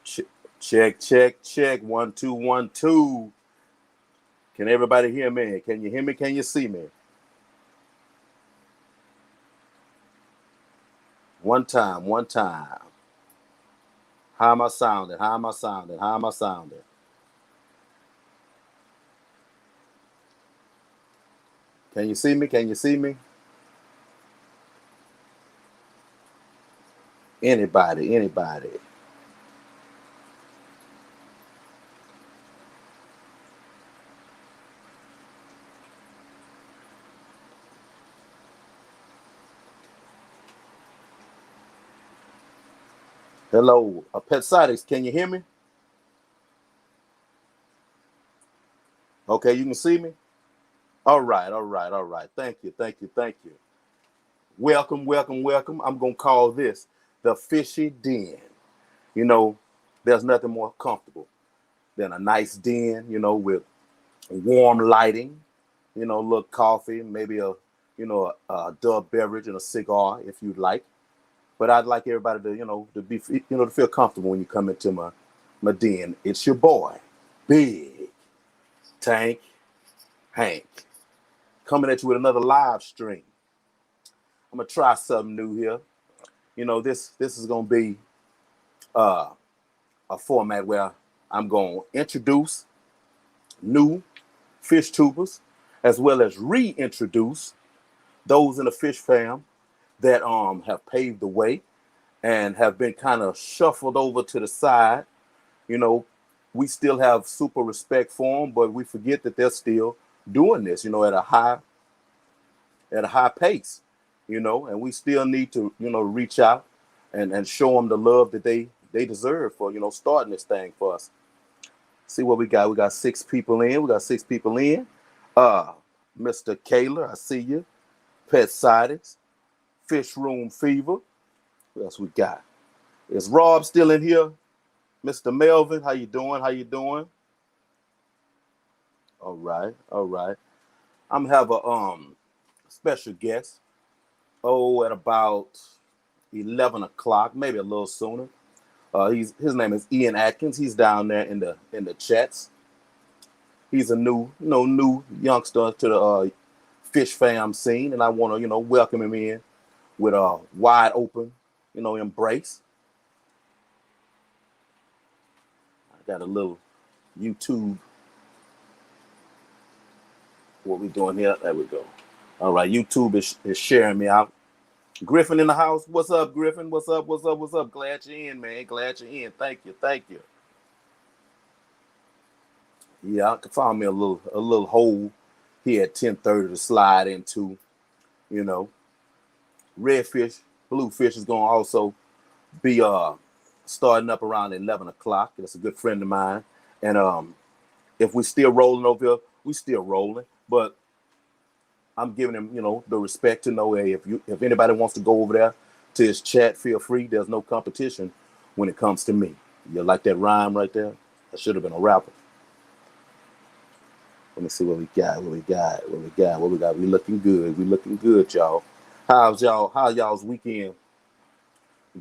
Ch- check, check, check. 1 2 1 2. Can everybody hear me? Can you hear me? Can you see me? One time, one time. How am I sounding? How am I sounding? How am I sounding? Can you see me? Can you see me? Anybody, anybody. Hello, Pet Science, can you hear me? Okay, you can see me? All right, all right, all right. Thank you, thank you, thank you. Welcome, welcome, welcome. I'm going to call this the Fishy Den. You know, there's nothing more comfortable than a nice den, with warm lighting, a little coffee, maybe a Dove beverage and a cigar if you'd like. But I'd like everybody to, to feel comfortable when you come into my den. It's your boy, Big Tank Hank, coming at you with another live stream. I'm gonna try something new here. This is gonna be uh, a format where I'm gonna introduce new fish tubers as well as reintroduce those in the fish fam that have paved the way and have been kind of shuffled over to the side. You know, we still have super respect for them, but we forget that they're still doing this, at a high pace, and we still need to, reach out and show them the love that they deserve for, starting this thing for us. See what we got. We got 6 people in. We got 6 people in. Mr. Kayla, I see you. Pet Science, Fish Room Fever. What else we got? Is Rob still in here? Mr. Melvin, how you doing? How you doing? All right, all right. I'm gonna have a special guest. Oh, at about 11 o'clock, maybe a little sooner. His name is Ian Adkins. He's down there in the chats. He's a new youngster to the fish fam scene, and I want to welcome him in with a wide open embrace. I got a little YouTube. What we doing here? There we go. All right, YouTube is sharing me out. Griffin in the house. What's up, Griffin? What's up? What's up? What's up? Glad you're in, man. Glad you're in. Thank you. Thank you. Yeah, I can find me a little hole here at 10:30 to slide into. You know, redfish, bluefish is gonna also be starting up around 11 o'clock. That's a good friend of mine. And if we still rolling over here, we still rolling. But I'm giving him, the respect to know, hey, if anybody wants to go over there to his chat, feel free. There's no competition when it comes to me. You like that rhyme right there? I should have been a rapper. Let me see what we got. What we got. What we got. What we got. We looking good. We looking good, y'all. How y'all's weekend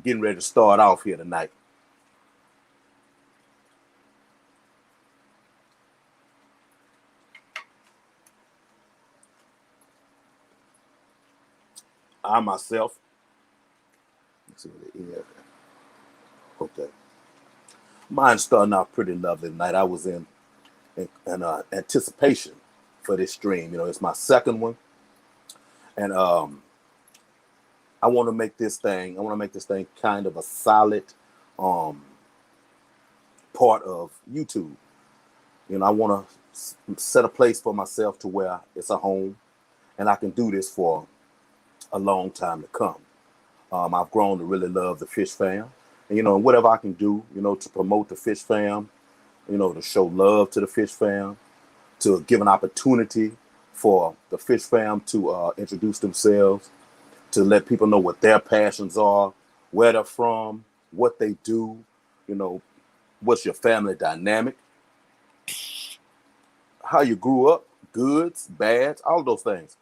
getting ready to start off here tonight? I myself. Let's see what it is. Okay. Mine's starting off pretty lovely tonight. I was in anticipation for this stream. It's my second one, and I want to make this thing. I want to make this thing kind of a solid um, part of YouTube. I want to set a place for myself to where it's a home, and I can do this for a long time to come. I've grown to really love the fish fam, and whatever I can do, to promote the fish fam, to show love to the fish fam, to give an opportunity for the fish fam to introduce themselves, to let people know what their passions are, where they're from, what they do, you know, what's your family dynamic, how you grew up, goods, bads, all of those things.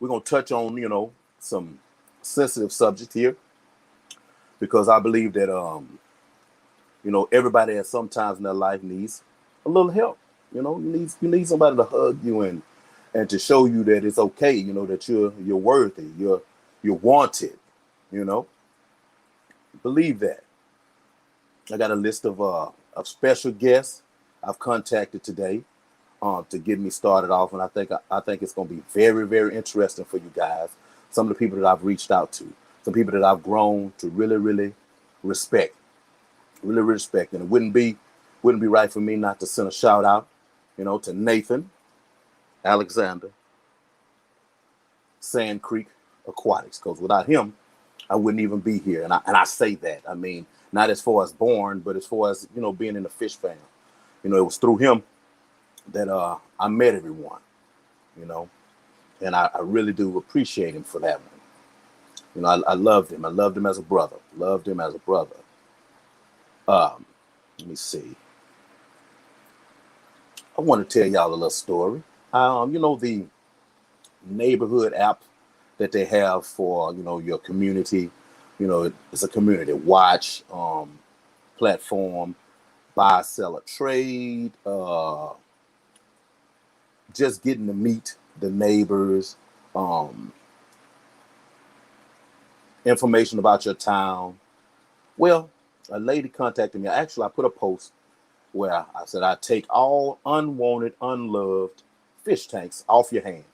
We're going to touch on, some sensitive subject here because I believe that You know, everybody at some times in their life needs a little help. You know, you need somebody to hug you and to show you that it's okay. You know that you're worthy. You're wanted. You know, believe that. I got a list of special guests I've contacted today to get me started off, and I think it's going to be very, very interesting for you guys. Some of the people that I've reached out to, some people that I've grown to really, respect, really respect, and it wouldn't be right for me not to send a shout out, you know, to Nathan Alexander, Sand Creek Aquatics, because without him, I wouldn't even be here. And I say that, I mean, not as far as born, but as far as, you know, being in the fish fam. You know, it was through him that I met everyone, you know, and I really do appreciate him for that one. You know, I loved him. I loved him as a brother. Loved him as a brother. Let me see. I want to tell y'all a little story. You know, the neighborhood app that they have for, you know, your community. You know, it's a community watch platform, buy, sell, or trade. Just getting to meet the neighbors, information about your town. Well, a lady contacted me. Actually, I put a post where I said I take all unwanted, unloved fish tanks off your hands.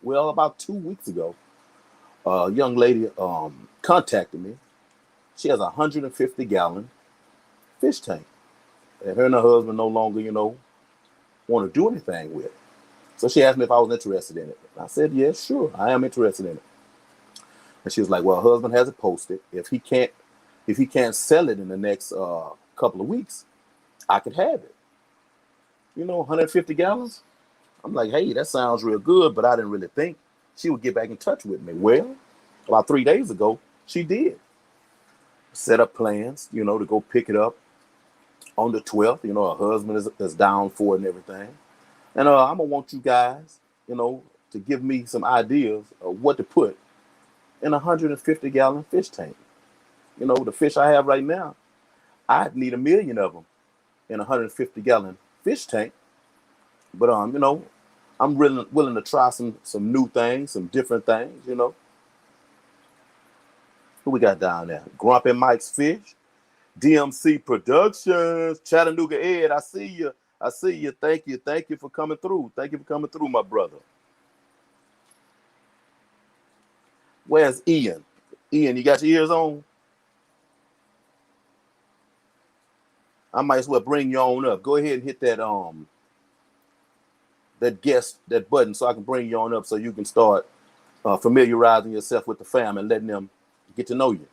Well, about 2 weeks ago, a young lady contacted me. She has a 150-gallon fish tank that her and her husband no longer, you know, want to do anything with. So she asked me if I was interested in it. I said, yeah, sure, I am interested in it. And she was like, well, her husband has it posted. If he can't sell it in the next couple of weeks, I could have it. You know, 150 gallons. I'm like, hey, that sounds real good, but I didn't really think she would get back in touch with me. Well, about 3 days ago, she did. Set up plans, you know, to go pick it up on the 12th. You know, her husband is down for it and everything. And I'm going to want you guys, you know, to give me some ideas of what to put in a 150-gallon fish tank. You know, the fish I have right now, I need 1 million of them in a 150-gallon fish tank. But, you know, I'm really willing to try some new things, some different things, you know. Who we got down there? Grumpy Mike's Fish, DMC Productions, Chattanooga Ed, I see you. I see you. Thank you. Thank you for coming through. Thank you for coming through, my brother. Where's Ian? Ian, you got your ears on? I might as well bring you on up. Go ahead and hit that button so I can bring you on up so you can start familiarizing yourself with the fam and letting them get to know you.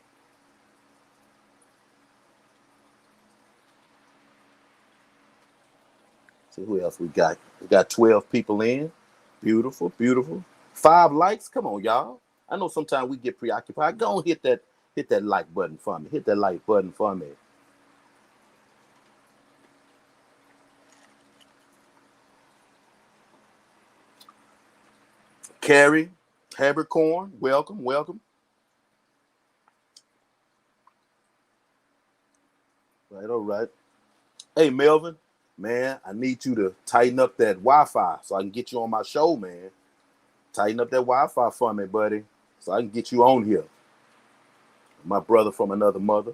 See who else we got. We got 12 people in. Beautiful, beautiful. 5 likes. Come on, y'all. I know sometimes we get preoccupied. Go on, hit that like button for me. Hit that like button for me. Carrie Habercorn, welcome, welcome. Right, all right. Hey, Melvin, man, I need you to tighten up that Wi-Fi so I can get you on my show, man. Tighten up that Wi-Fi for me, buddy, so I can get you on here. My brother from another mother.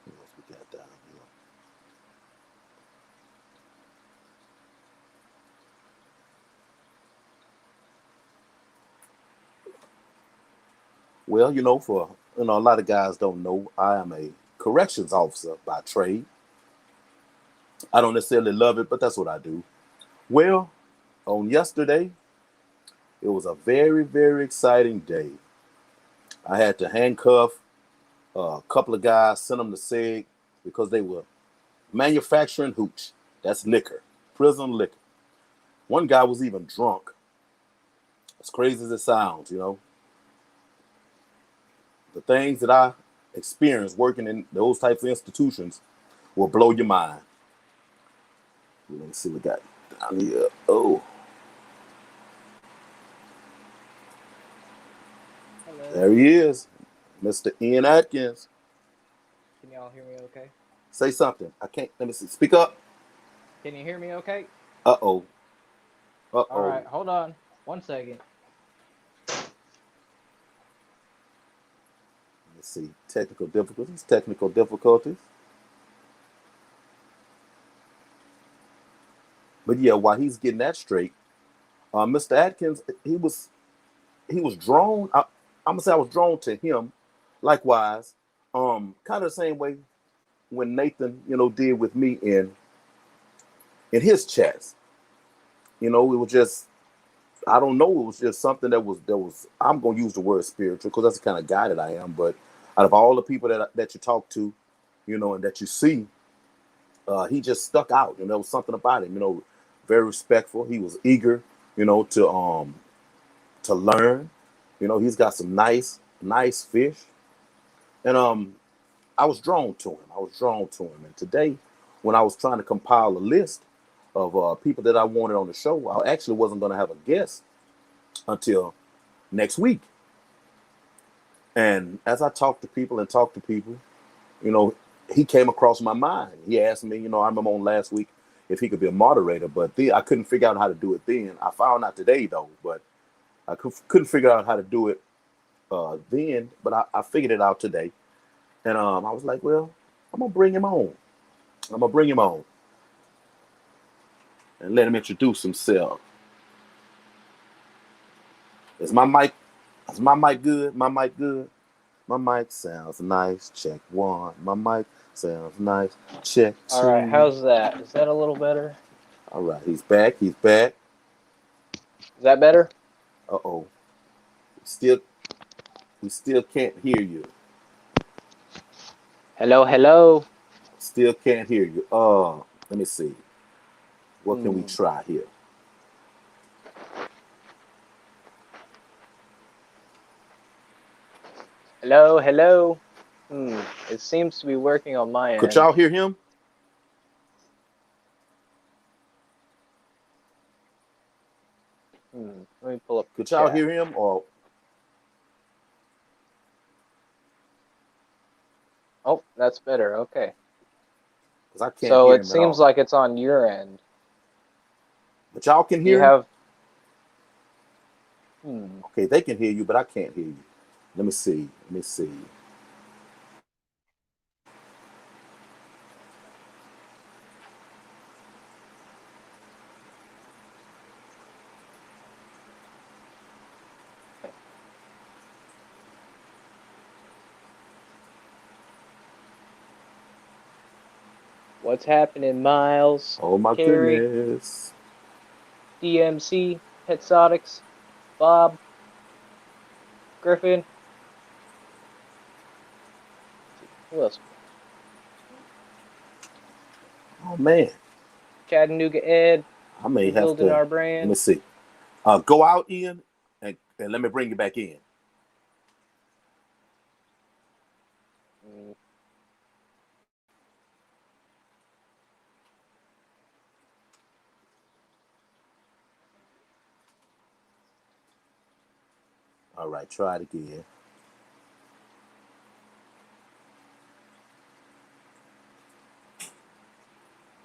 What else we got down here? Well, you know, a lot of guys don't know I am a corrections officer by trade. I don't necessarily love it, but that's what I do. Well, on yesterday, it was a very, very exciting day. I had to handcuff a couple of guys, send them to SEG because they were manufacturing hooch. That's liquor, prison liquor. One guy was even drunk. As crazy as it sounds, you know. The things that I experienced working in those types of institutions will blow your mind. Let me see what we got down here. Oh. Hello. There he is. Mr. Ian Adkins. Can y'all hear me okay? Say something. I can't. Let me see. Speak up. Can you hear me okay? Uh-oh. All Uh-oh. right, hold on 1 second. Let's see. Technical difficulties. Technical difficulties. But yeah, while he's getting that straight, Mr. Atkins, he was drawn. I'm gonna say I was drawn to him. Likewise, kind of the same way when Nathan, did with me in his chats. It was just I don't know. It was just something that was. I'm gonna use the word spiritual because that's the kind of guy that I am. But out of all the people that you talk to, and that you see, he just stuck out. There was something about him. Very respectful. He was eager. To learn. He's got some nice fish, and I was drawn to him. And today, when I was trying to compile a list of people that I wanted on the show, I actually wasn't going to have a guest until next week. And as I talked to people, you know, he came across my mind. He asked me, I remember on last week if he could be a moderator, but I couldn't figure out how to do it then. I found out today though, but I couldn't figure out how to do it then. But I figured it out today, and I was like, well, I'm gonna bring him on. And let him introduce himself. Is my mic? Is my mic good? My mic good? My mic sounds nice. Check one. My mic sounds nice. Check All right, two. how's that? Is that a little better? All right, he's back. He's back. Is that better? Uh-oh. Still, we still can't hear you. Hello, hello. Still can't hear you. Let me see. What can we Hmm. try here? Hello, hello. It seems to be working on my Could end. y'all hear him? Let me pull up the Could y'all chat. hear him? Or Oh, that's better. Okay. because I can't So hear it him at seems all. like it's on your end. But y'all can Do you hear him? have? Okay, they can hear you, but I can't hear you. Let me see. What's happening, Miles? Oh my Carrie, goodness. DMC, Petsotics, Bob, Griffin. Who else? Oh man. Chattanooga Ed. I may We're have building to our let me brand. see. Go out, Ian, and let me bring you back in. Mm, All right, try it again.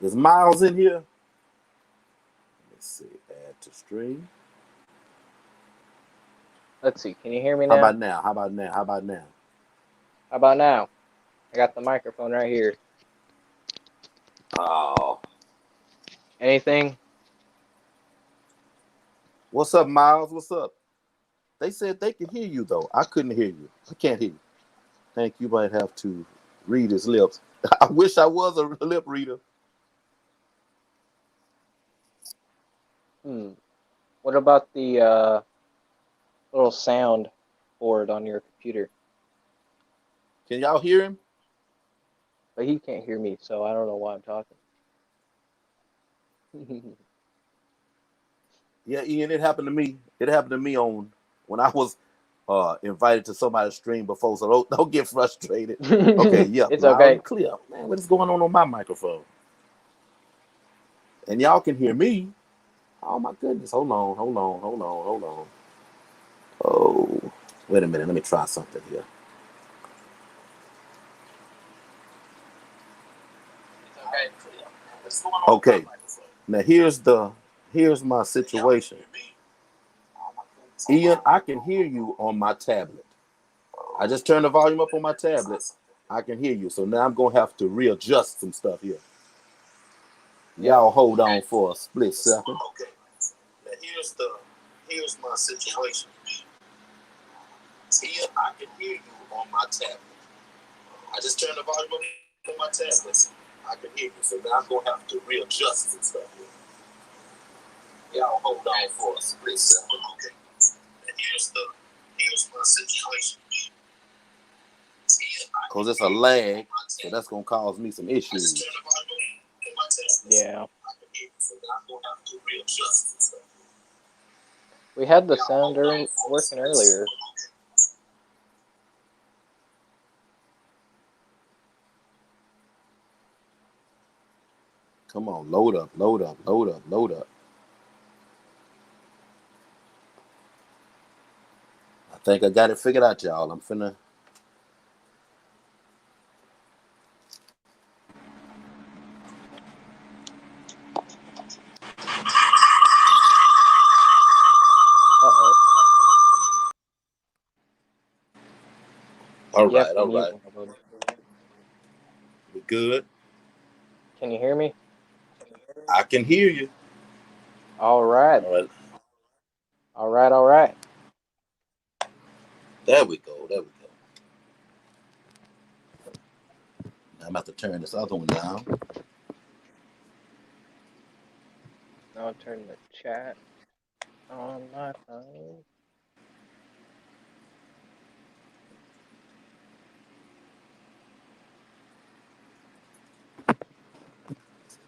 Is Miles in here? Let's see. Add to stream. Let's see. Can you hear me How now? about now? How about now? How about now? How about now? I got the microphone right here. Oh. Anything? What's up, Miles? What's up? They said they could hear you though. I couldn't hear you. I can't hear you. Think you might have to read his lips. I wish I was a lip reader. What about the little sound board on your computer? Can y'all hear him? But he can't hear me, so I don't know why I'm talking. Yeah, Ian, it happened to me. It happened to me on when I was invited to somebody's stream before, so don't get frustrated. Okay, yeah, It's loud okay. and clear. Man, what is going on my microphone? And y'all can hear me. Oh my goodness. Hold on. Oh, wait a minute. Let me try something here. Okay. Now here's my situation. Ian, I can hear you on my tablet. I just turned the volume up on my tablet. I can hear you. So now I'm gonna have to readjust some stuff here. Yep. Y'all hold on for a split second. Okay. Now here's my situation. Ian, I can hear you on my tablet. I just turned the volume up on my tablet. I can hear you. So now I'm gonna have to readjust some stuff here. Y'all hold on for a split second. Okay. And here's my situation. Because it's a lag, so that's gonna cause me some issues. Yeah. We had the sound working earlier. Come on, load up, load up, load up, load up. I think I got it figured out, y'all. I'm finna. Uh-oh. All You have right, to all mute right. one. We good? Can you hear me? I can hear you. All right. All right. All right, all right. There we go. There we go. Now I'm about to turn this other one down. Now I'll turn the chat on my phone.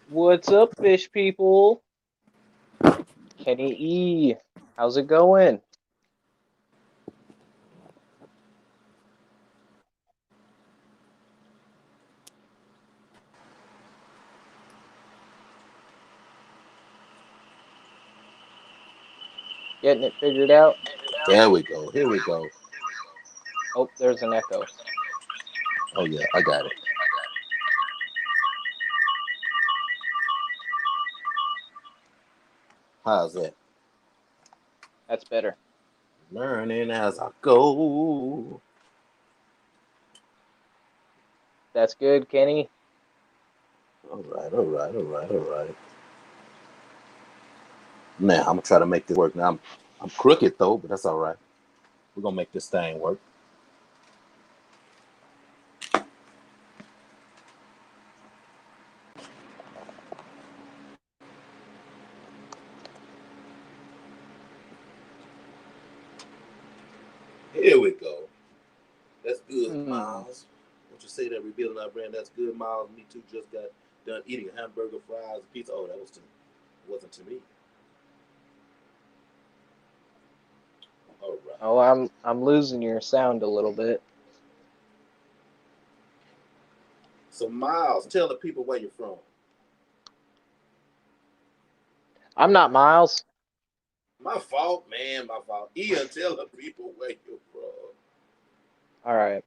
What's up, fish people? Kenny E. How's it going? Getting it figured out? There we go. Here we go. Oh, there's an echo. Oh yeah, I got it. How's that? That's better. Learning as I go. That's good, Kenny. All right, all right, all right, all right. Now I'm gonna try to make this work. Now I'm crooked though, but that's all right. We're gonna make this thing work. Here we go. That's good, Miles. What you say that rebuilding our brand? That's good, Miles. Me too. Just got done eating a hamburger, fries, pizza. Oh, that was wasn't to me. All right. Oh, I'm losing your sound a little bit. So Miles, tell the people where you're from. I'm not Miles. My fault, man. My fault. Ian, tell the people where you're from. All right.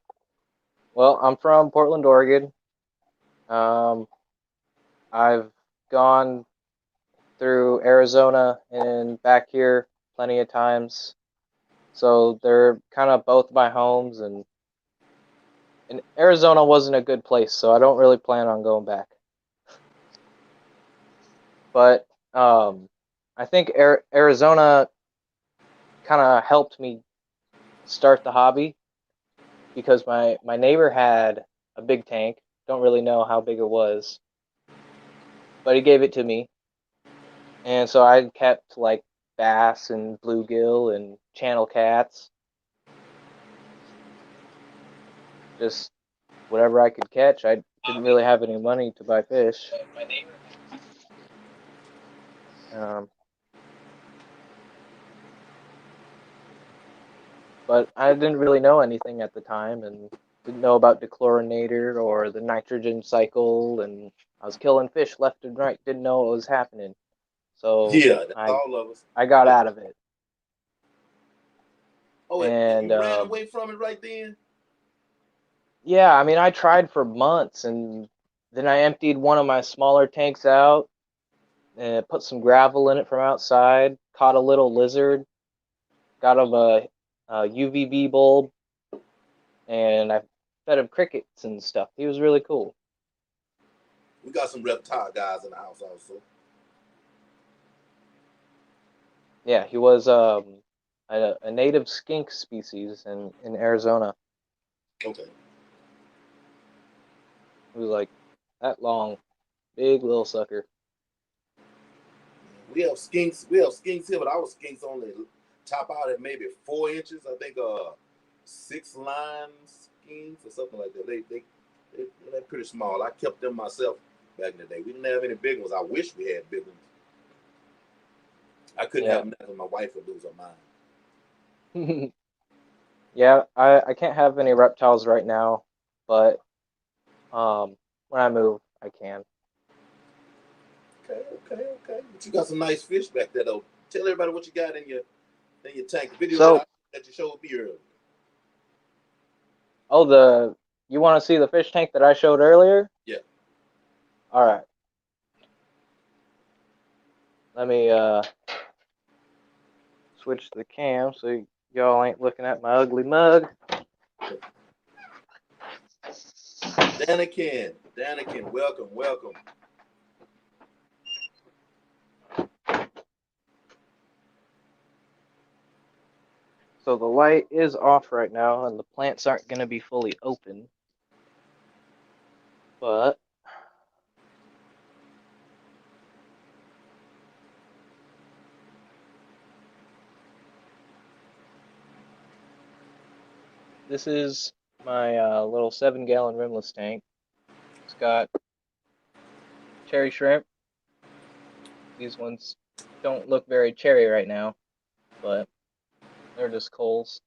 Well, I'm from Portland, Oregon. I've gone through Arizona and back here plenty of times. So they're kind of both my homes, and Arizona wasn't a good place, so I don't really plan on going back. But I think Arizona kind of helped me start the hobby because my neighbor had a big tank. Don't really know how big it was, but he gave it to me, and so I kept like bass and bluegill and channel cats, just whatever I could catch. I didn't really have any money to buy fish. Um, but I didn't really know anything at the time and didn't know about dechlorinator or the nitrogen cycle, and I was killing fish left and right, didn't know what was happening. So Yeah, that's I all of us. I got Yeah. out of it. Oh, and And you ran away from it right then? yeah, I mean I tried for months, and then I emptied one of my smaller tanks out and put some gravel in it from outside. Caught a little lizard. Got him a UVB bulb, and I fed him crickets and stuff. He was really cool. We got some reptile guys in the house also. Yeah, he was a native skink species in Arizona. Okay. He was like that long, big little sucker. We have skinks. We have skinks here, but our skinks only top out at maybe 4 inches. I think 6 line skinks or something like that. They're pretty small. I kept them myself back in the day. We didn't have any big ones. I wish we had big ones. I couldn't have nothing. My wife would lose her mind. Yeah, I can't have any reptiles right now, but when I move, I can. Okay. But you got some nice fish back there, though. Tell everybody what you got in your tank. The video So, that you showed me earlier. oh, you want to see the fish tank that I showed earlier? Yeah. All right. Let me switch the cam so y'all ain't looking at my ugly mug. Danikin, welcome. So the light is off right now, and the plants aren't going to be fully open. But this is my little 7-gallon rimless tank. It's got cherry shrimp. These ones don't look very cherry right now, but they're just coals.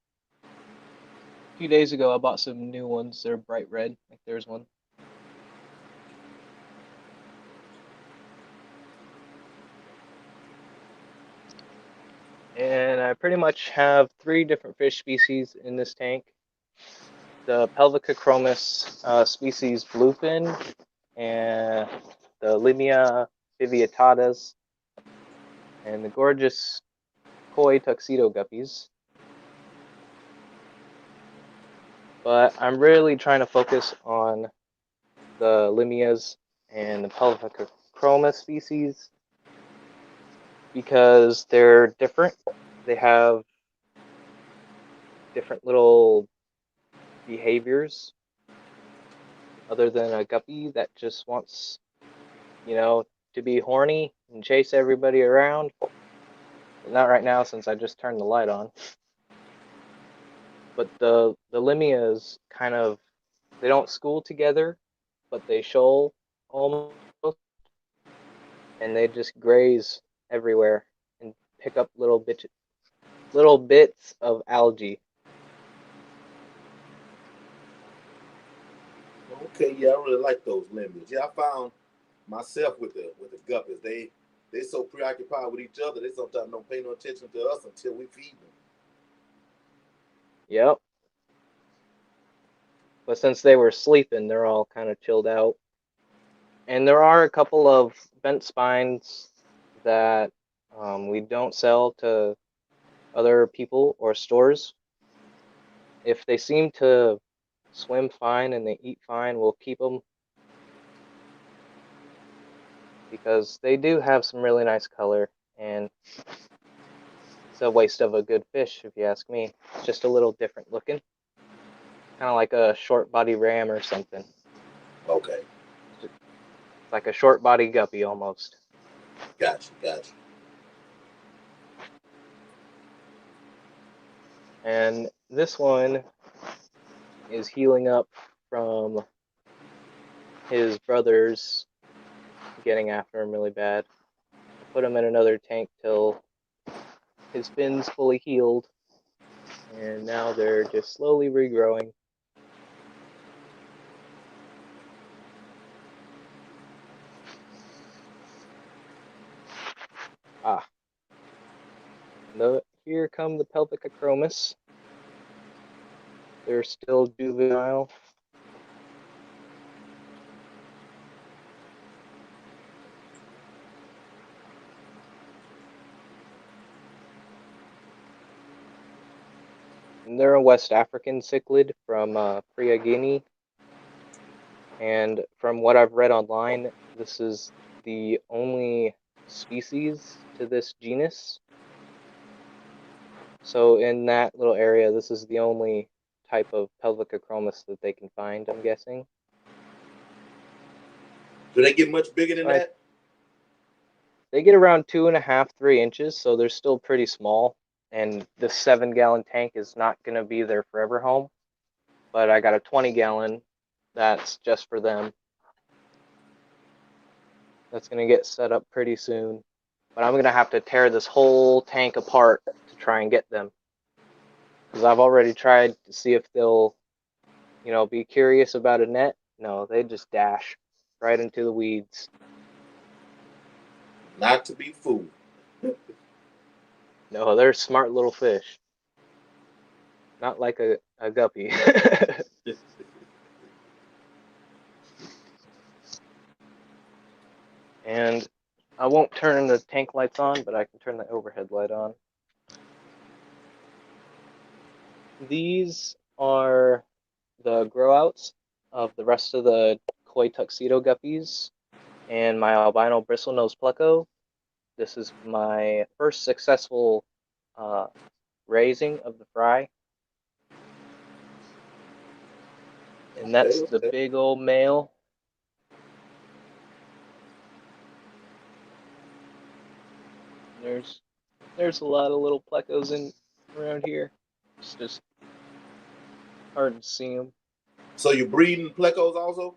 A few days ago, I bought some new ones. They're bright red. Like there's one. And I pretty much have 3 different fish species in this tank. The Pelvicochromis species bluefin, and the Limia viviatatas, and the gorgeous koi tuxedo guppies. But I'm really trying to focus on the Limias and the Pelvicochromis species because they're different. They have different little behaviors other than a guppy that just wants, to be horny and chase everybody around. But not right now since I just turned the light on. But the Limias kind of, they don't school together, but they shoal almost, and they just graze everywhere and pick up little bits of algae. Okay, yeah, I really like those lemons. Yeah, I found myself with the guppies. They so preoccupied with each other, they sometimes don't pay no attention to us until we feed them. Yep. But since they were sleeping, they're all kind of chilled out. And there are a couple of bent spines that we don't sell to other people or stores. If they seem to swim fine and they eat fine, we'll keep them because they do have some really nice color, and it's a waste of a good fish if you ask me. It's just a little different looking, kind of like a short body ram or something. Okay. It's like a short body guppy almost. Gotcha. And this one is healing up from his brothers getting after him really bad. I put him in another tank till his fins fully healed, and now they're just slowly regrowing. Ah, here come the Pelvicochromis. They're still juvenile. And they're a West African cichlid from Free Guinea. And from what I've read online, this is the only species to this genus. So in that little area, this is the only type of Pelvicochromis that they can find, I'm guessing. Do they get much bigger than that? They get around 2.5, 3 inches, so they're still pretty small. And the 7-gallon tank is not going to be their forever home. But I got a 20-gallon that's just for them. That's going to get set up pretty soon. But I'm going to have to tear this whole tank apart to try and get them. Because I've already tried to see if they'll, be curious about a net. No, they just dash right into the weeds. Not to be fooled. No, they're smart little fish. Not like a guppy. And I won't turn the tank lights on, but I can turn the overhead light on. These are the grow outs of the rest of the koi tuxedo guppies and my albino bristlenose pleco. This is my first successful raising of the fry. And that's the big old male. There's a lot of little plecos in around here. It's just hard to see them. So you're breeding plecos also?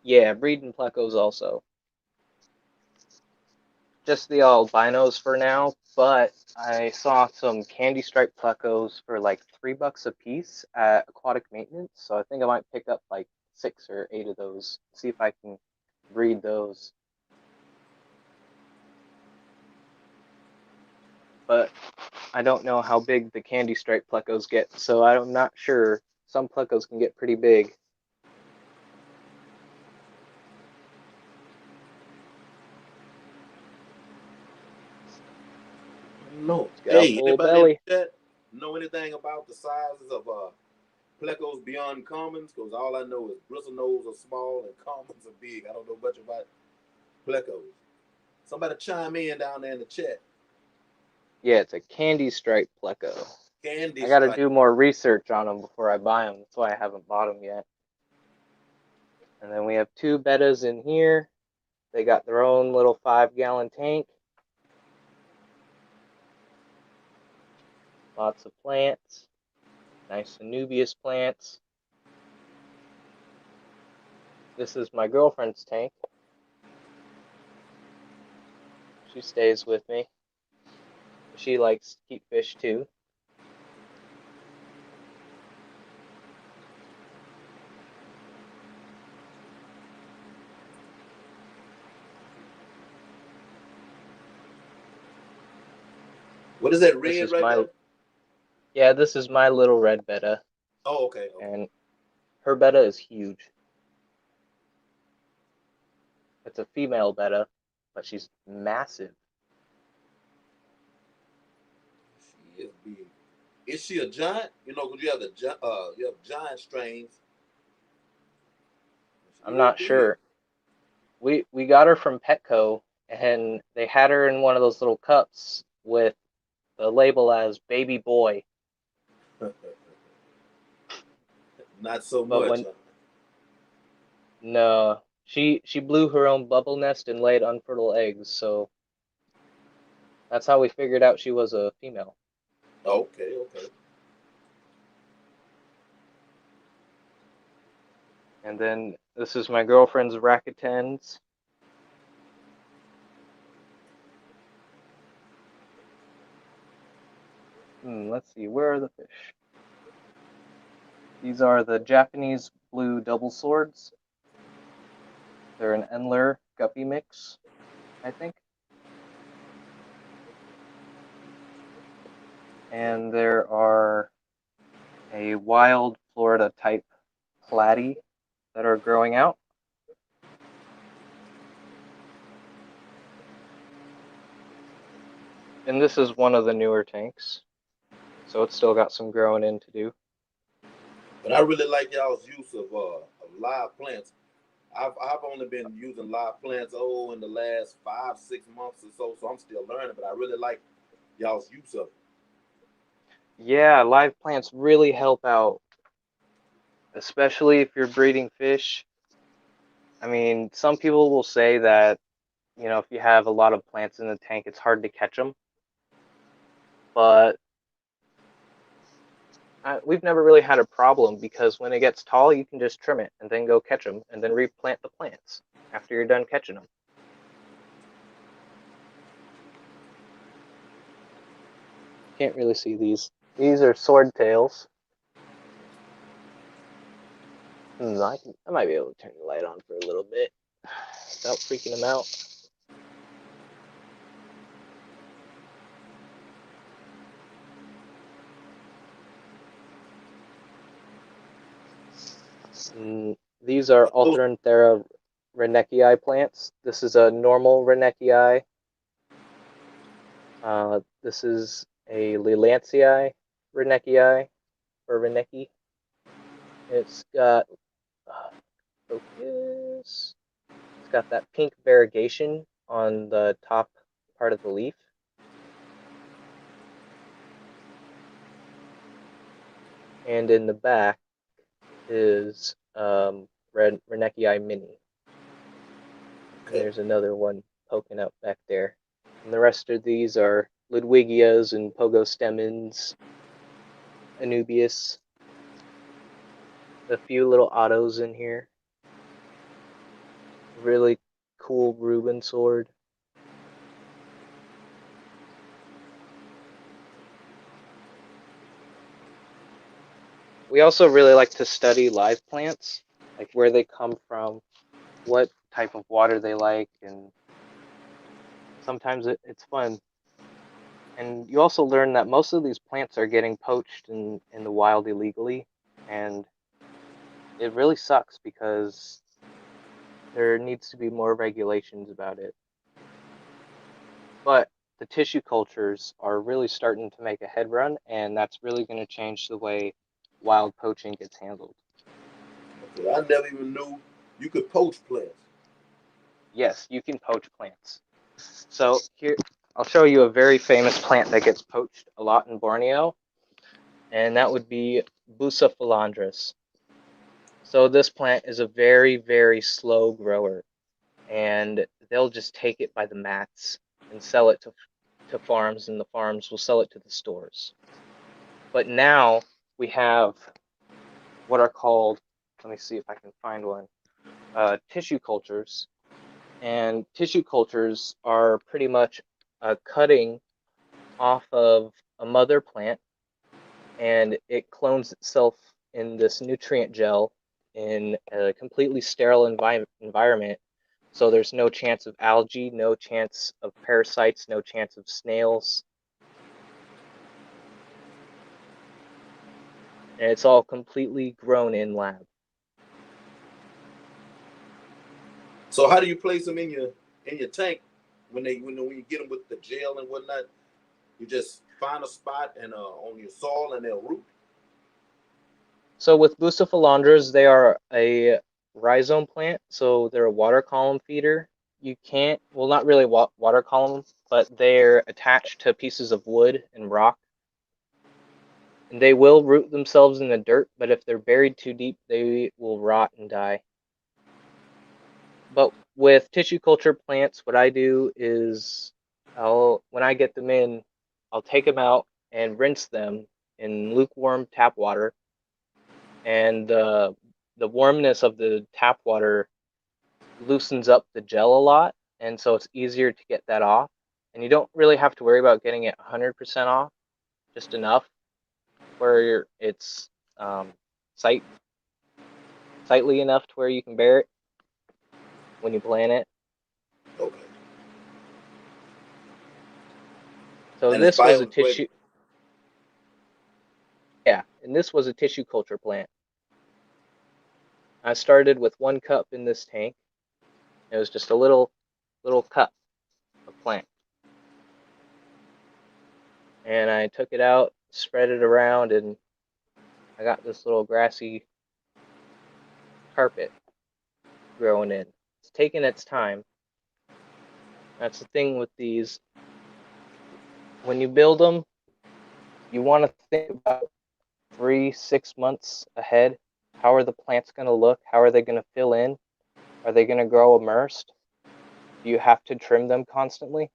Yeah, breeding plecos also. Just the albinos for now, but I saw some candy striped plecos for like $3 a piece at Aquatic Maintenance, so I think I might pick up like 6 or 8 of those, see if I can breed those. But I don't know how big the candy striped plecos get, so I'm not sure. Some plecos can get pretty big. No. Hey, anybody belly. in the chat know anything about the sizes of plecos beyond commons? Because all I know is bristlenose are small and commons are big. I don't know much about plecos. Somebody chime in down there in the chat. Yeah, it's a candy striped pleco. Candy I got to stripe. do more research on them before I buy them. That's why I haven't bought them yet. And then we have 2 bettas in here. They got their own little 5-gallon tank. Lots of plants. Nice Anubias plants. This is my girlfriend's tank. She stays with me. She likes to keep fish too. What is that red right there? Yeah, this is my little red betta. Oh, okay. And her betta is huge. It's a female betta, but she's massive. She is big. Is she a giant? Because you have giant strains. I'm not sure. We got her from Petco, and they had her in one of those little cups with the label as baby boy. Not so much. No, she blew her own bubble nest and laid unfertile eggs, so that's how we figured out she was a female. Okay. And then this is my girlfriend's Rakutens. Let's see, where are the fish? These are the Japanese blue double swords. They're an Endler guppy mix, I think. And there are a wild Florida type platy that are growing out. And this is one of the newer tanks. So it's still got some growing in to do. But I really like y'all's use of live plants. I've only been using live plants in the last 5 6 months or so, so I'm still learning. But I really like y'all's use of it. Yeah, live plants really help out, especially if you're breeding fish. I mean, some people will say that, if you have a lot of plants in the tank, it's hard to catch them. But we've never really had a problem because when it gets tall, you can just trim it and then go catch them and then replant the plants after you're done catching them. Can't really see these. These are swordtails. I might be able to turn the light on for a little bit without freaking them out. These are Alternanthera renekii plants. This is a normal renekii. This is a Lelantii renekii, or reneki. It's got focus. It's got that pink variegation on the top part of the leaf. And in the back is Renekii mini. And there's another one poking out back there. And the rest of these are Ludwigias and Pogostemons, Anubias. A few little autos in here. Really cool Reuben sword. We also really like to study live plants, like where they come from, what type of water they like, and sometimes it's fun. And you also learn that most of these plants are getting poached in the wild illegally, and it really sucks because there needs to be more regulations about it. But the tissue cultures are really starting to make a head run, and that's really going to change the way wild poaching gets handled. Okay, I never even knew you could poach plants. Yes, you can poach plants. So here, I'll show you a very famous plant that gets poached a lot in Borneo, and that would be Busa philandris. So this plant is a very, very slow grower, and they'll just take it by the mats and sell it to farms, and the farms will sell it to the stores. But now we have what are called, let me see if I can find one, tissue cultures. And tissue cultures are pretty much a cutting off of a mother plant, and it clones itself in this nutrient gel in a completely sterile environment. So there's no chance of algae, no chance of parasites, no chance of snails. And it's all completely grown in lab. So how do you place them in your tank when you get them with the gel and whatnot? You just find a spot and on your soil and they'll root. So with Bucephalandras, they are a rhizome plant, so they're a water column feeder. You can't, well, not really water column, but they're attached to pieces of wood and rock. And they will root themselves in the dirt, but if they're buried too deep, they will rot and die. But with tissue culture plants, what I do is when I get them in, I'll take them out and rinse them in lukewarm tap water, and the warmness of the tap water loosens up the gel a lot, and so it's easier to get that off. And you don't really have to worry about getting it 100% off, just enough where it's sightly enough to where you can bear it when you plant it. Okay. So And it's this was a biodegradable. tissue, yeah, and this was a tissue culture plant. I started with 1 cup in this tank. It was just a little cup of plant. And I took it out spread it around, and I got this little grassy carpet growing in. It's taking its time. That's the thing with these. When you build them, you want to think about 3-6 months ahead. How are the plants going to look? How are they going to fill in? Are they going to grow immersed? Do you have to trim them constantly?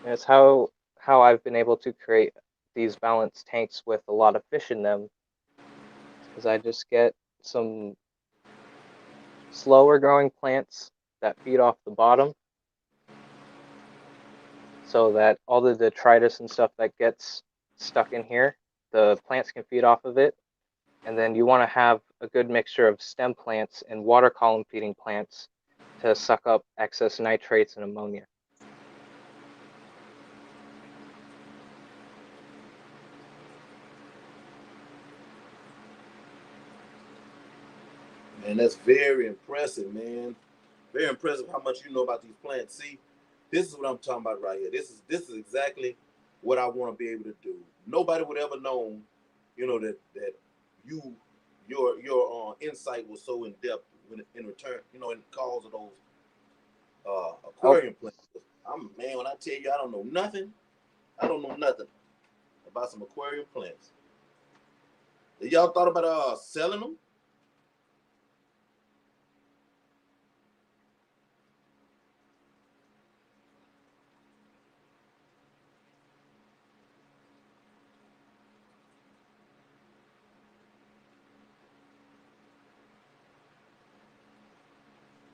And it's how I've been able to create these balanced tanks with a lot of fish in them, because I just get some slower growing plants that feed off the bottom, so that all the detritus and stuff that gets stuck in here, the plants can feed off of it. And then you want to have a good mixture of stem plants and water column feeding plants to suck up excess nitrates and ammonia. Man, that's very impressive, man. Very impressive how much you know about these plants. See, this is what I'm talking about right here. This is exactly what I want to be able to do. Nobody would ever know, that you your insight was so in depth when in return, in the cause of those Oh, aquarium plants. Man, when I tell you I don't know nothing, I don't know nothing about some aquarium plants. Y'all thought about selling them?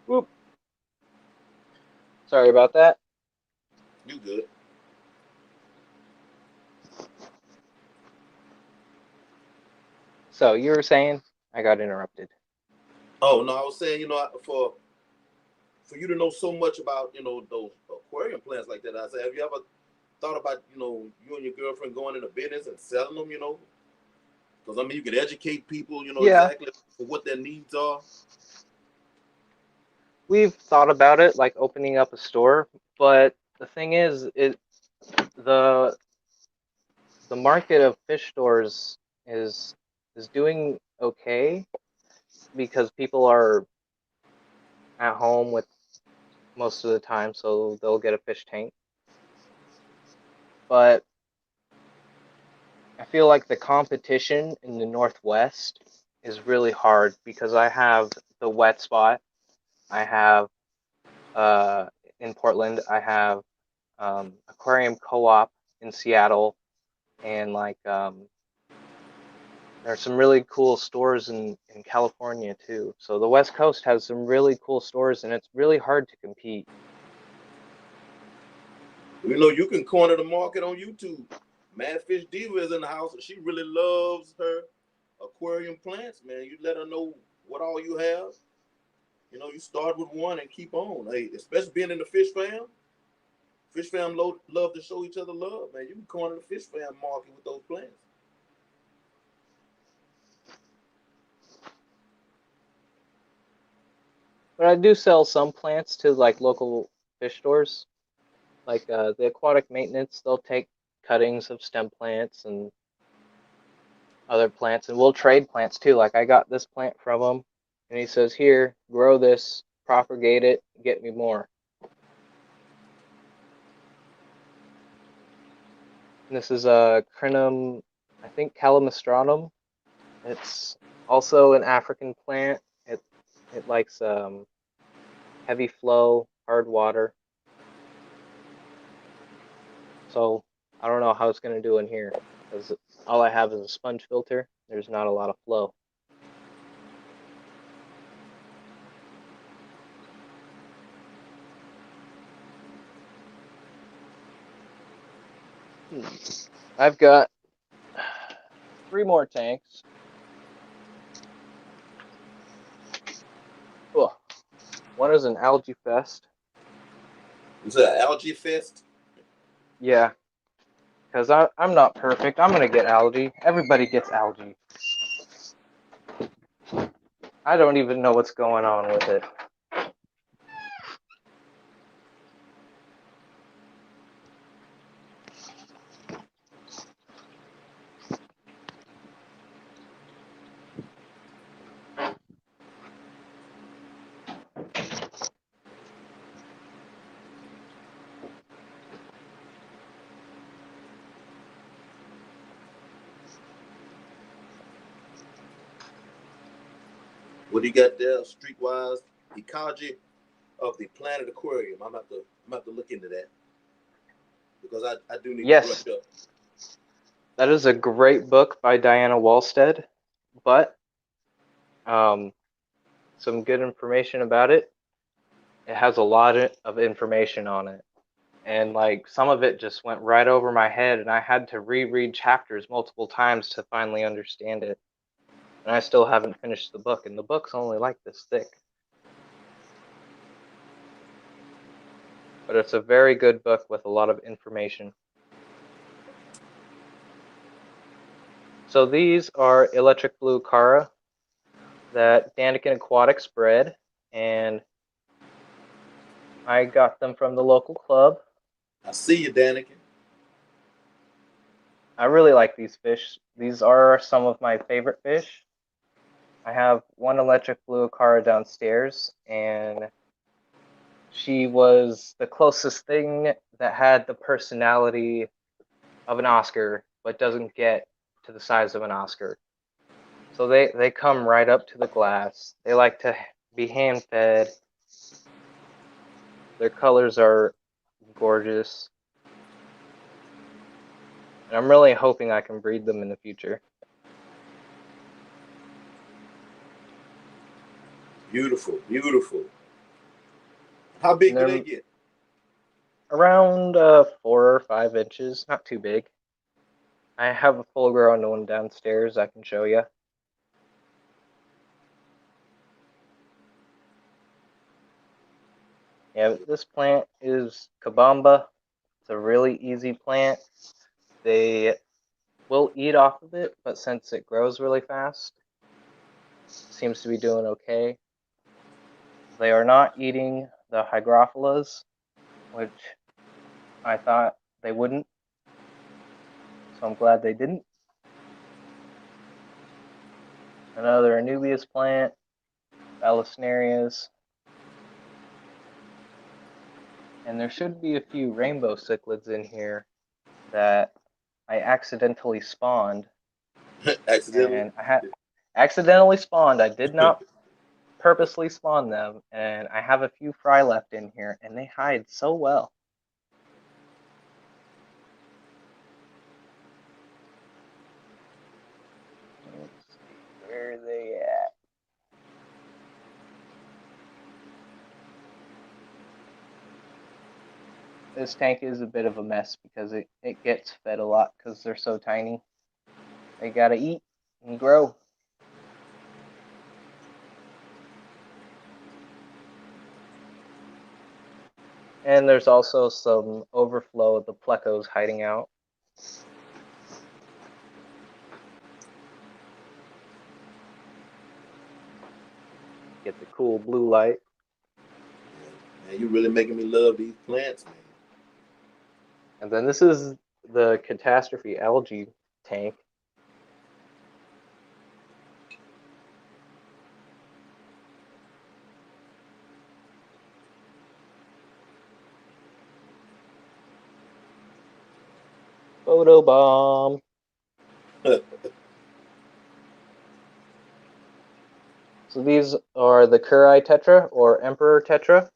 whoop. Sorry about that. You good? So you were saying I got interrupted. Oh no, I was saying, for you to know so much about, those aquarium plants like that. I said, have you ever thought about, you and your girlfriend going into business and selling them, because I mean, you could educate people, Yeah, exactly for what their needs are. we've thought about it, like opening up a store, but the thing is, the the market of fish stores is is doing okay because people are at home with most of the time, so they'll get a fish tank. But I feel like the competition in the Northwest is really hard because I have the wet spot. I have uh, in Portland. I have Aquarium Co-op in Seattle, and there's some really cool stores in California too. So the West Coast has some really cool stores, and it's really hard to compete. You can corner the market on YouTube. Mad Fish Diva is in the house, and she really loves her aquarium plants, man. You let her know what all you have. You start with one and keep on. Hey, especially being in the fish fam. Fish fam love to show each other love, man. You can corner the fish fam market with those plants. But I do sell some plants to like local fish stores, like the aquatic maintenance. They'll take cuttings of stem plants and other plants, and we'll trade plants too. Like I got this plant from him, and he says, "Here, grow this, propagate it, get me more." And this is a Crinum, I think Calamitranum. It's also an African plant. It likes heavy flow, hard water. So I don't know how it's going to do in here because all I have is a sponge filter. There's not a lot of flow. I've got 3 more tanks. Oh, one is an algae fest. Is it an algae fest? Yeah, because I'm not perfect. I'm going to get algae. Everybody gets algae. I don't even know what's going on with it. What do you got there? Streetwise ecology of the planet aquarium. I'm about to look into that because I do need to Yes, brush up. that is a great book by Diana Wallstead, but some good information about it. It has a lot of information on it, and like some of it just went right over my head, and I had to reread chapters multiple times to finally understand it. And I still haven't finished the book, and the book's only like this thick. But it's a very good book with a lot of information. So these are electric blue Cara that Daniken Aquatics bred, and I got them from the local club. I see you, Daniken. I really like these fish. These are some of my favorite fish. I have one electric blue Cara downstairs, and she was the closest thing that had the personality of an Oscar, but doesn't get to the size of an Oscar. So they come right up to the glass. They like to be hand fed. Their colors are gorgeous. And I'm really hoping I can breed them in the future. Beautiful, beautiful. How big And do they they're get? around 4 or 5 inches, not too big. I have a full grown one downstairs I can show you. Yeah, this plant is Kabamba. It's a really easy plant. They will eat off of it, but since it grows really fast, it seems to be doing okay. They are not eating the hygrophilas, which I thought they wouldn't, so I'm glad they didn't. Another Anubias plant, Balasnerias. And there should be a few rainbow cichlids in here that I accidentally spawned. Accidentally? And I had accidentally spawned. I did not purposely spawn them. And I have a few fry left in here, and they hide so well. Let's see, where are they at? This tank is a bit of a mess because it gets fed a lot because they're so tiny. They gotta eat and grow. And there's also some overflow of the plecos hiding out. Get the cool blue light. Man, you really making me love these plants, man. And then this is the catastrophe algae tank. Photo bomb. So these are the Curai tetra or emperor tetra.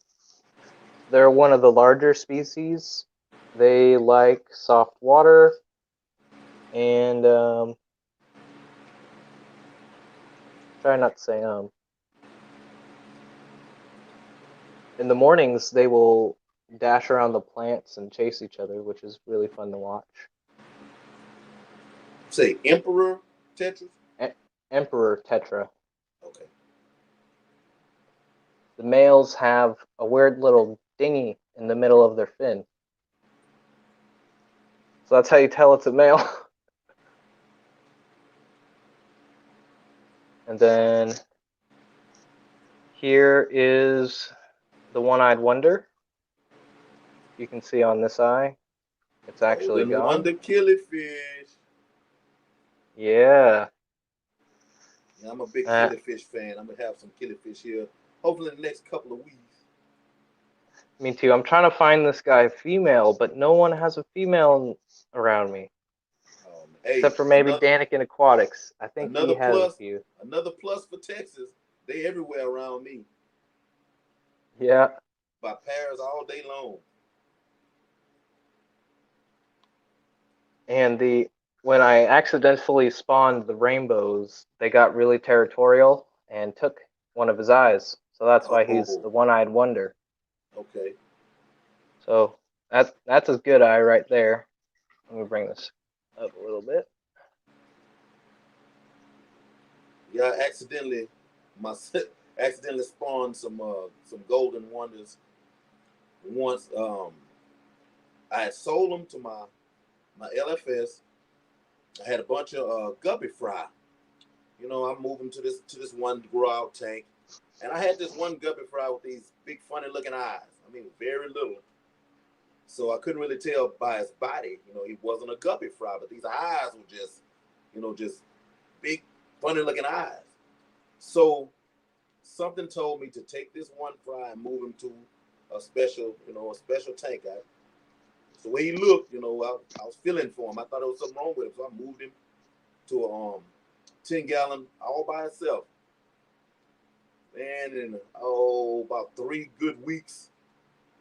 They're one of the larger species. They like soft water and try not to say in the mornings they will dash around the plants and chase each other, which is really fun to watch. Say emperor tetras? Emperor tetra. Okay. The males have a weird little dingy in the middle of their fin. So that's how you tell it's a male. And then Here is the one-eyed wonder. You can see on this eye, it's actually Golden gone. wonder killifish. Yeah. Yeah, I'm a big killifish fan. I'm gonna have some killifish here, hopefully in the next couple of weeks. Me too. I'm trying to find this guy female, but no one has a female around me. Hey, except for maybe Danikin Aquatics. I think he has a few. Another plus for Texas. They everywhere around me. Yeah. By pairs all day long. And when I accidentally spawned the rainbows, they got really territorial and took one of his eyes. So that's why he's the one-eyed wonder. Okay. So that's a good eye right there. Let me bring this up a little bit. Yeah, I accidentally spawned some golden wonders. Once I had sold them to my LFS. I had a bunch of guppy fry. You know, I moved them to this one grow out tank, and I had this one guppy fry with these big funny looking eyes. I mean, very little. So I couldn't really tell by his body. You know, he wasn't a guppy fry, but these eyes were just, just big funny looking eyes. So something told me to take this one fry and move him to a special tank. So the way he looked, I was feeling for him. I thought there was something wrong with him, so I moved him to a 10-gallon all by itself. And in about 3 good weeks,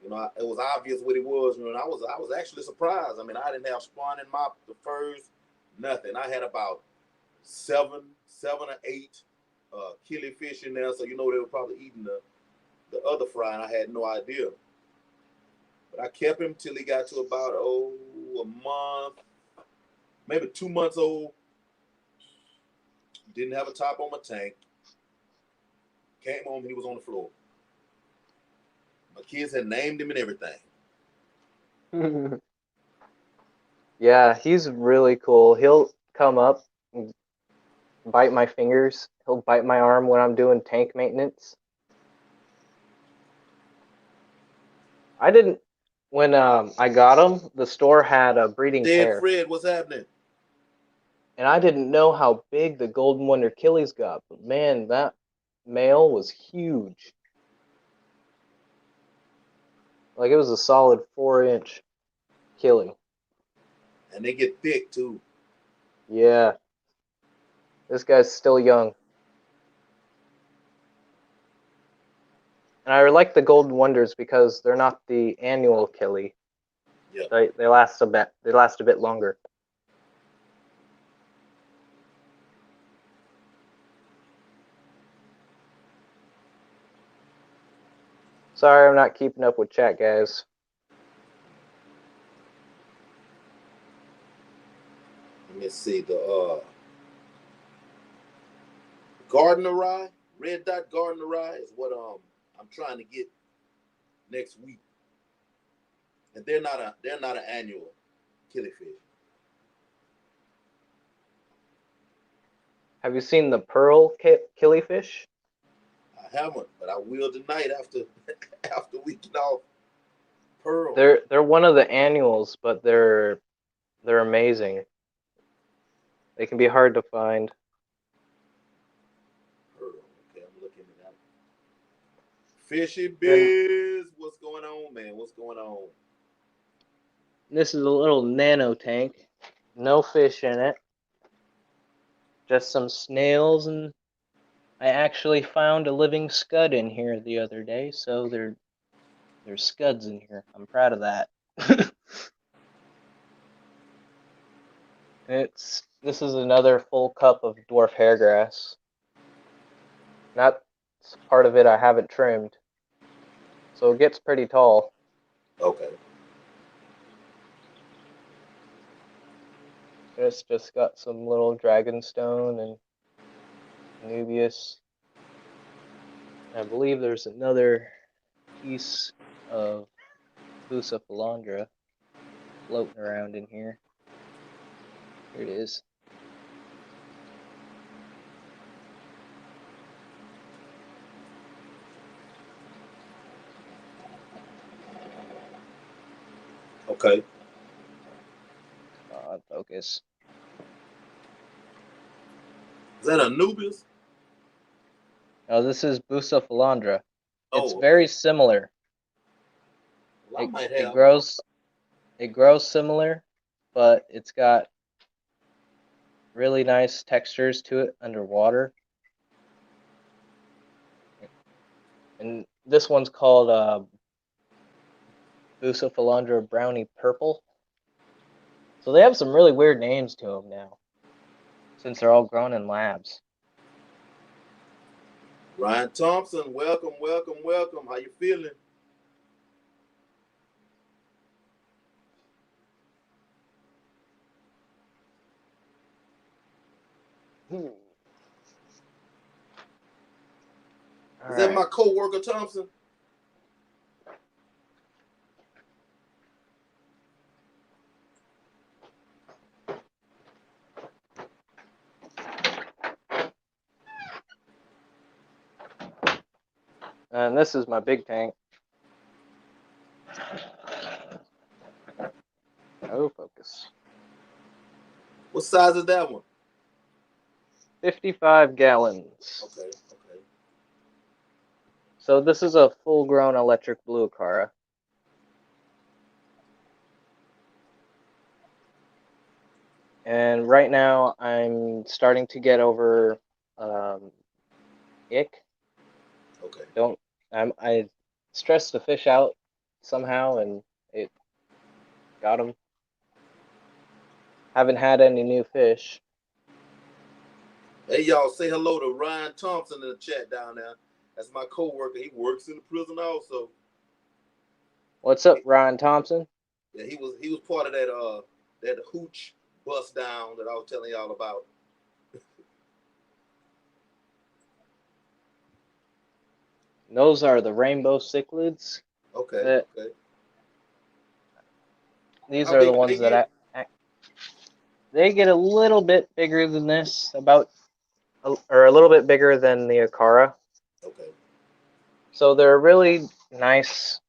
it was obvious what he was. And I was actually surprised. I mean, I didn't have spawn in the furs, nothing. I had about seven or eight killifish in there. So they were probably eating the other fry, and I had no idea. But I kept him till he got to about a month, maybe 2 months old. Didn't have a top on my tank. Came home, he was on the floor. My kids had named him and everything. Yeah, he's really cool. He'll come up and bite my fingers. He'll bite my arm when I'm doing tank maintenance. When I got him, the store had a breeding pair. Fred, what's happening? And I didn't know how big the Golden Wonder Killies got, but man, that male was huge. Like, it was a solid 4-inch killie. And they get thick too. Yeah. This guy's still young. And I like the Golden Wonders because they're not the annual killie. Yeah. They last a bit longer. Sorry, I'm not keeping up with chat, guys. Let me see the gardener rye, red dot gardener rye is what I'm trying to get next week. And they're not an annual killifish. Have you seen the pearl killifish? I haven't, but I will tonight after we get off. Pearl. They're one of the annuals, but they're amazing. They can be hard to find. Pearl. Okay, I'm looking at that. Fishy Biz, what's going on, man? What's going on? This is a little nano tank. No fish in it. Just some snails, and I actually found a living scud in here the other day, so there's scuds in here. I'm proud of that. This is another full cup of dwarf hairgrass. That's part of it I haven't trimmed. So it gets pretty tall. Okay. It's just got some little dragonstone and Nubius. I believe there's another piece of Bucephalandra floating around in here. Here it is. Okay. Focus. Is that Anubis? No, this is Bucephalandra. It's Oh, very okay. similar. Well, I might It have one. grows similar, but it's got really nice textures to it underwater. And this one's called Bucephalandra Brownie Purple. So they have some really weird names to them now, since they're all grown in labs. Ryan Thompson, welcome, welcome, welcome. How you feeling? All Is that right. my co-worker Thompson? And this is my big tank. Oh, focus. What size is that one? 55 gallons. Okay, okay. So this is a full-grown electric blue Cara. And right now I'm starting to get over ick. Okay. I stressed the fish out somehow and it got him. Haven't had any new fish. Hey, y'all, say hello to Ryan Thompson in the chat down there. That's my co-worker. He works in the prison also. What's up, Ryan Thompson? Yeah, he was part of that hooch bust down that I was telling y'all about. Those are the rainbow cichlids. Okay, okay. These How are the big do ones they that get? they get a little bit bigger than this, or a little bit bigger than the Cara. Okay. So they're a really nice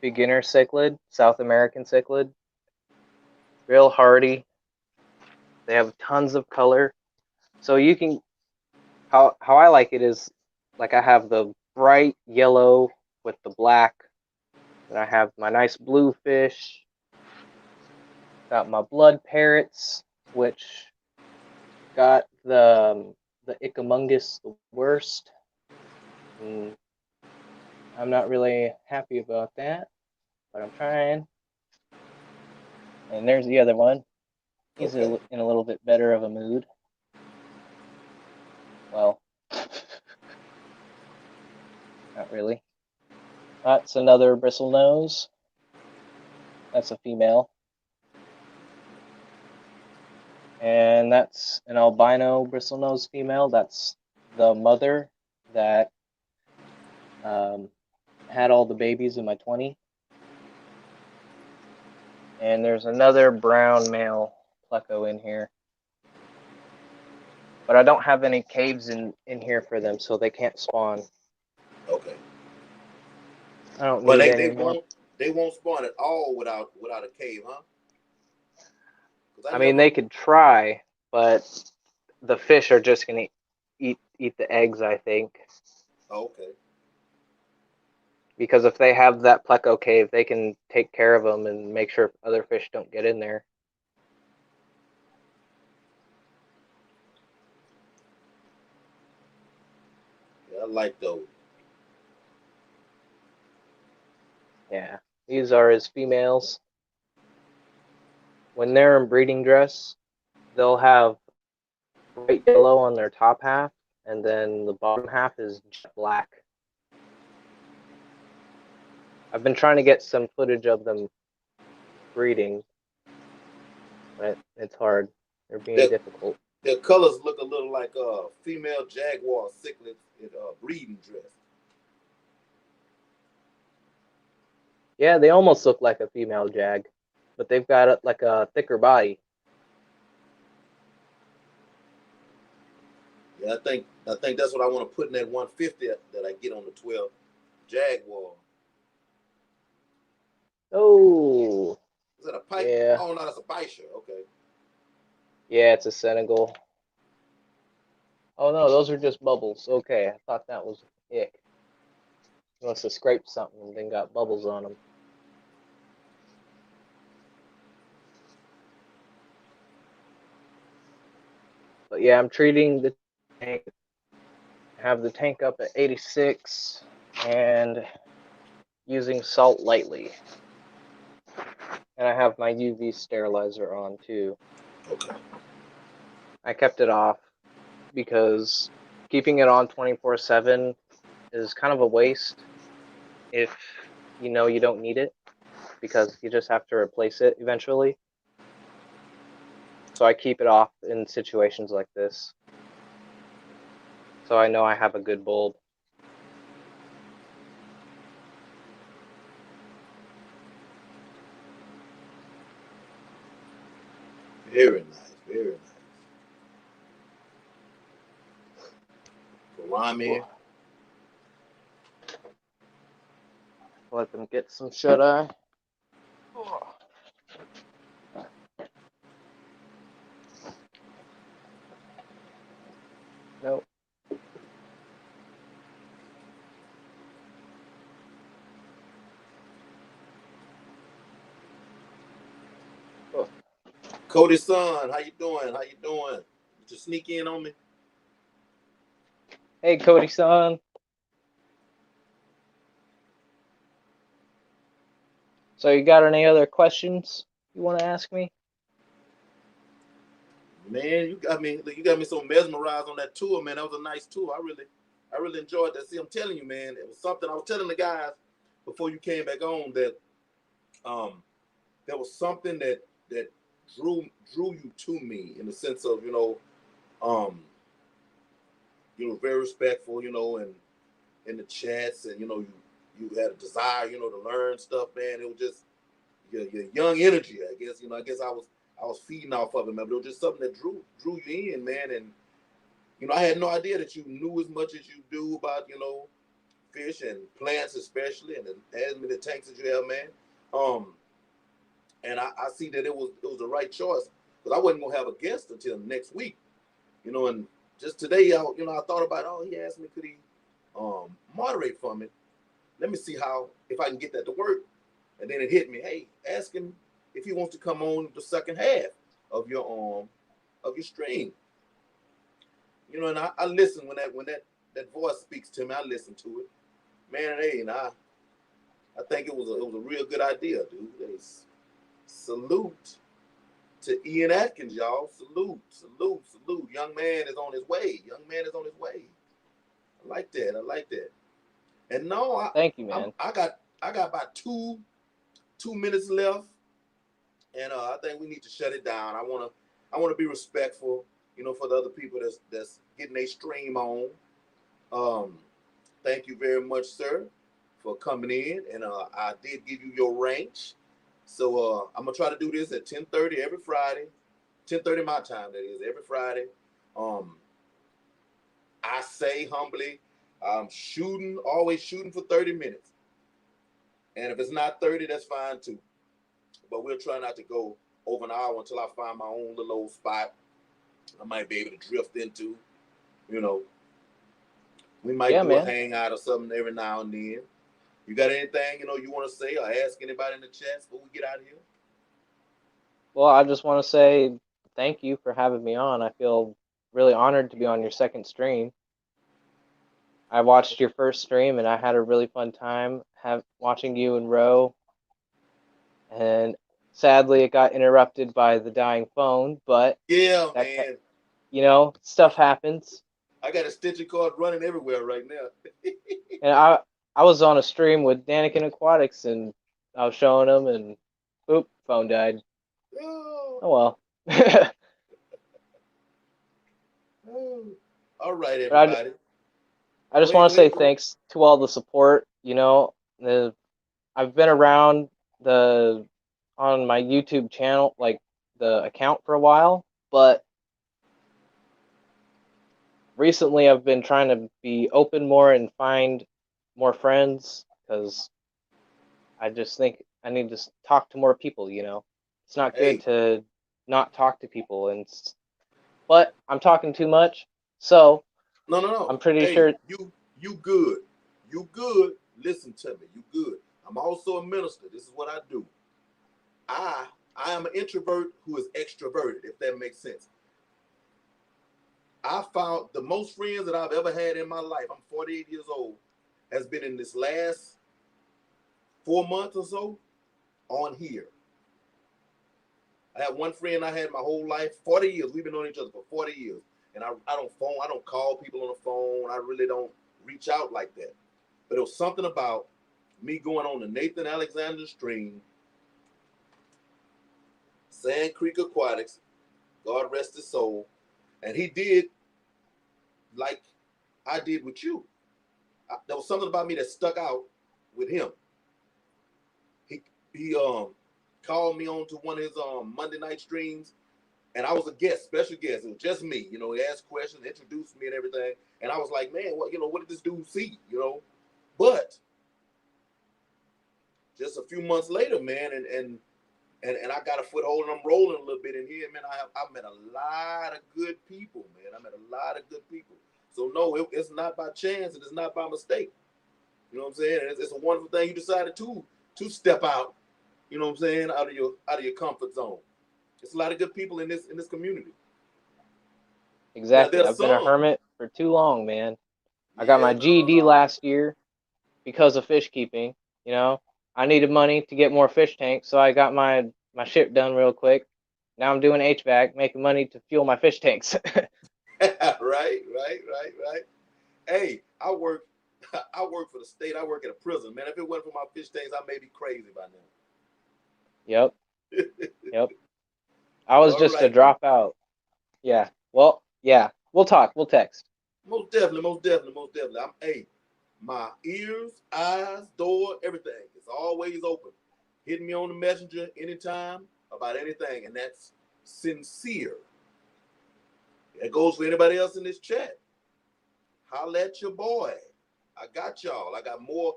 beginner cichlid, South American cichlid. Real hardy. They have tons of color. So you can how I like it is like I have the bright yellow with the black. And I have my nice blue fish. Got my blood parrots, which got the Ickamungus the worst. And I'm not really happy about that, but I'm trying. And there's the other one. He's Okay. in a little bit better of a mood. Well, not really. That's another bristlenose. That's a female. And that's an albino bristlenose female. That's the mother that had all the babies in my 20. And there's another brown male pleco in here. But I don't have any caves in here for them, so they can't spawn. Okay. I don't But need they, any they more. won't spawn at all without a cave, huh? I mean, they could try, but the fish are just gonna eat the eggs, I think. Oh, okay. Because if they have that pleco cave, they can take care of them and make sure other fish don't get in there. Yeah, I like those. Yeah, these are his females. When they're in breeding dress, they'll have bright yellow on their top half, and then the bottom half is jet black. I've been trying to get some footage of them breeding, but it's hard. They're being Their, difficult. their colors look a little like female jaguar cichlids in breeding dress. Yeah, they almost look like a female jag, but they've got like a thicker body. Yeah, I think that's what I want to put in that 150 that I get on the 12 Jaguar. Oh, Yeah. Oh no, that's a Baisha. Okay. Yeah, it's a Senegal. Oh no, those are just bubbles. Okay, I thought that was ick. He must have scraped something and then got bubbles on him. But yeah, I'm treating the tank. Have the tank up at 86 and using salt lightly. And I have my UV sterilizer on too. Okay. I kept it off because keeping it on 24/7 is kind of a waste if you know you don't need it because you just have to replace it eventually. So I keep it off in situations like this. So I know I have a good bulb. Very nice. Very nice. Rami. Let them get some shut eye. Nope. Oh. Cody's son, how you doing? How you doing? Did you sneak in on me? Hey, Cody-san. So you got any other questions you want to ask me? Man, you got me so mesmerized on that tour, man. That was a nice tour. I really enjoyed that. See, I'm telling you, man, it was something I was telling the guys before you came back on that um there was something that drew you to me in the sense of, um, very respectful, and in the chats, and you had a desire, to learn stuff, man. It was just your young energy, I guess. I guess I was feeding off of it, man. But it was just something that drew you in, man. And I had no idea that you knew as much as you do about fish and plants, especially, and as many tanks as you have, man. Um, and I see that it was the right choice because I wasn't gonna have a guest until next week, and just today, I thought about, oh, he asked me, could he moderate for me? Let me see if I can get that to work. And then it hit me, hey, ask him if he wants to come on the second half of your stream. And I listen when that voice speaks to me. I listen to it, man. Hey, and I think it was a real good idea, dude. Hey, salute to Ian Adkins, y'all. Salute, salute, salute. Young man is on his way. Young man is on his way. I like that. I like that. And no, Thank you, I'm man. I got about 2 minutes left, and I think we need to shut it down. I wanna be respectful, for the other people that's getting a stream on. Um, Thank you very much, sir, for coming in, and I did give you your range. So I'm gonna try to do this at 10:30 every Friday, 10:30 my time. That is every Friday. Um, I say humbly, I'm always shooting for 30 minutes, and if it's not 30, that's fine too. But we'll try not to go over an hour until I find my own little old spot I might be able to drift into. You know, we might Yeah, do a man. hangout or something every now and then. You got anything you want to say or ask anybody in the chat before we get out of here? Well, I just want to say thank you for having me on. I feel really honored to be on your second stream. I watched your first stream and I had a really fun time watching you and Ro. And sadly, it got interrupted by the dying phone, but Yeah, that man. stuff happens. I got a stitching cord running everywhere right now. And I was on a stream with Danikin Aquatics and I was showing them and oop, phone died. Oh, Oh well. oh. All right, But everybody. I Go just ahead, want to go ahead, say go ahead. thanks to all the support. I've been around the on my YouTube channel, like the account for a while, but recently I've been trying to be open more and find more friends because I just think I need to talk to more people, It's not good Hey, to not talk to people, but I'm talking too much, so no. I'm pretty Hey, sure. you good. You good. Listen to me. You good. I'm also a minister. This is what I do. I I am an introvert who is extroverted, if that makes sense. I found the most friends that I've ever had in my life. I'm 48 years old. Has been in this last 4 months or so on here. I had one friend I had my whole life, 40 years. We've been knowing each other for 40 years. And I don't call people on the phone. I really don't reach out like that. But it was something about me going on the Nathan Alexander stream, Sand Creek Aquatics, God rest his soul. And he did like I did with you. There was something about me that stuck out with him. He he called me on to one of his Monday night streams, and I was a guest, special guest. It was just me. You know, he asked questions, introduced me and everything. And I was like, man, what did this dude see? But just a few months later, man, and I got a foothold and I'm rolling a little bit in here, man. I met a lot of good people, man. I met a lot of good people. So no, it's not by chance and it's not by mistake. You know what I'm saying? And it's a wonderful thing you decided to step out. You know what I'm saying? Out of your comfort zone. There's a lot of good people in this community. Now Exactly. there's I've been a some, hermit for too long, man. I got yeah, my GED last year because of fish keeping. You know, I needed money to get more fish tanks, so I got my ship done real quick. Now I'm doing HVAC, making money to fuel my fish tanks. right. Hey, I work, I work for the state. I work at a prison, man. If it wasn't for my fish tanks, I may be crazy by Yep, now. yep. I was All just a right, man. dropout. Yeah. Well, yeah. We'll talk. We'll text. Most definitely. Hey, my ears, eyes, door, everything. It's always open. Hit me on the messenger anytime about anything, and that's sincere. That goes for anybody else in this chat. Holla at your boy. I got y'all. I got more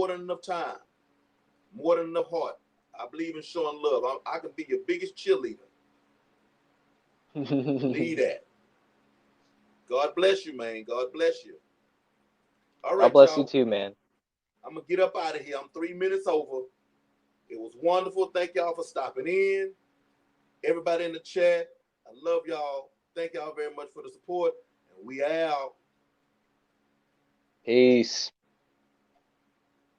than enough time. More than enough heart. I believe in showing love. I can be your biggest cheerleader. Believe God that. God bless you, man. God bless you. All right, bless you y'all. too, man. I'm gonna get up out of here. I'm 3 minutes over. It was wonderful. Thank y'all for stopping in. Everybody in the chat, I love y'all. Thank y'all very much for the support. And we out. Peace.